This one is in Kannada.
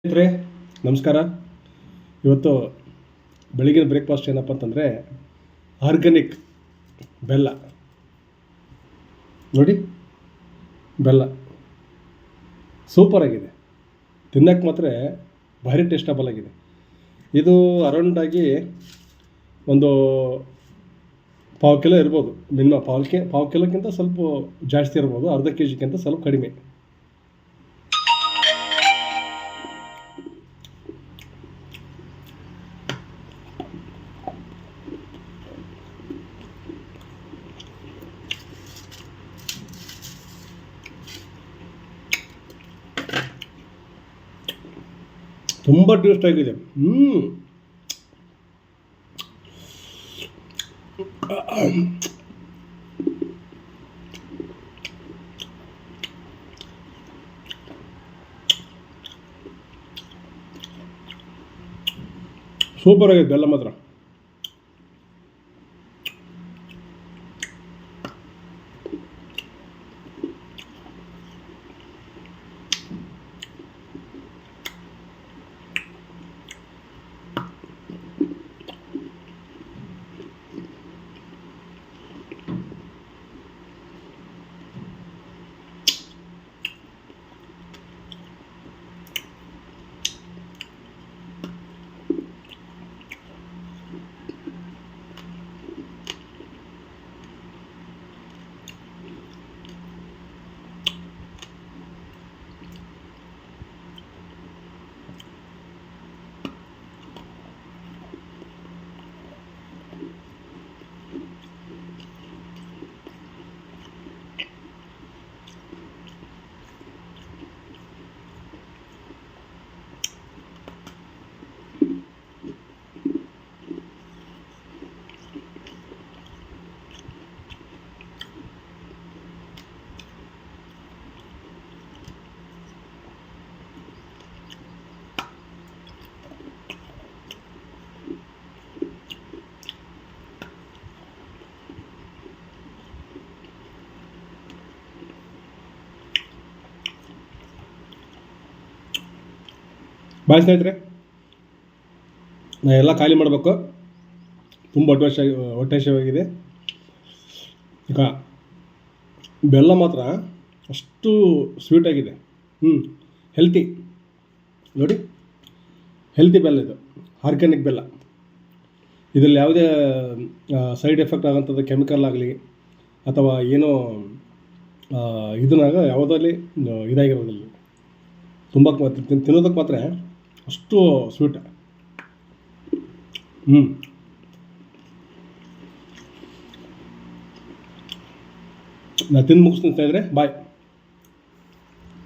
ಸ್ನೇಹಿತರೆ ನಮಸ್ಕಾರ. ಇವತ್ತು ಬೆಳಗಿನ ಬ್ರೇಕ್ಫಾಸ್ಟ್ ಏನಪ್ಪ ಅಂತಂದರೆ ಆರ್ಗ್ಯಾನಿಕ್ ಬೆಲ್ಲ ನೋಡಿ. ಬೆಲ್ಲ ಸೂಪರಾಗಿದೆ, ತಿನ್ನೋಕ್ಕೆ ಮಾತ್ರ ಭಾರಿ ಟೇಸ್ಟಬಲ್ ಆಗಿದೆ. ಇದು ಅರೌಂಡಾಗಿ ಒಂದು ಪಾವು ಕಿಲೋ ಇರ್ಬೋದು, ಮಿನಿಮಮ್ ಪಾವು ಕಿಲೋಕ್ಕಿಂತ ಸ್ವಲ್ಪ ಜಾಸ್ತಿ ಇರ್ಬೋದು, ಅರ್ಧ ಕೆ ಜಿಗಿಂತ ಸ್ವಲ್ಪ ಕಡಿಮೆ. ತುಂಬ ಟೇಸ್ಟ್ ಆಗಿದೆ. ಸೂಪರ್ ಆಗಿದೆ ಬೆಲ್ಲ ಮಾತ್ರ. ಬಾಯ್ ಸ್ನೇಹಿತರೆ, ನಾ ಎಲ್ಲ ಖಾಲಿ ಮಾಡಬೇಕು. ತುಂಬ ಹೊಟ್ಟೆ ಹಸಿವಾಗಿದೆ. ಈಗ ಬೆಲ್ಲ ಮಾತ್ರ ಅಷ್ಟು ಸ್ವೀಟಾಗಿದೆ. ಹೆಲ್ತಿ ನೋಡಿ, ಹೆಲ್ತಿ ಬೆಲ್ಲ ಇದು, ಆರ್ಗ್ಯಾನಿಕ್ ಬೆಲ್ಲ. ಇದರಲ್ಲಿ ಯಾವುದೇ ಸೈಡ್ ಎಫೆಕ್ಟ್ ಆಗೋಂಥದ್ದು ಕೆಮಿಕಲ್ ಆಗಲಿ ಅಥವಾ ಏನೋ ಇದನ್ನಾಗ ಯಾವುದರಲ್ಲಿ ಇದಾಗಿರೋದಿಲ್ಲ. ತುಂಬ ತಿನ್ನೋದಕ್ಕೆ ಮಾತ್ರ ಅಷ್ಟು ಸ್ವೀಟ್. ನಾ ತಿಂದು ಮುಗಿಸ್ತೀನಿ ಸ್ನೇಹಿತರೆ, ಬಾಯ್.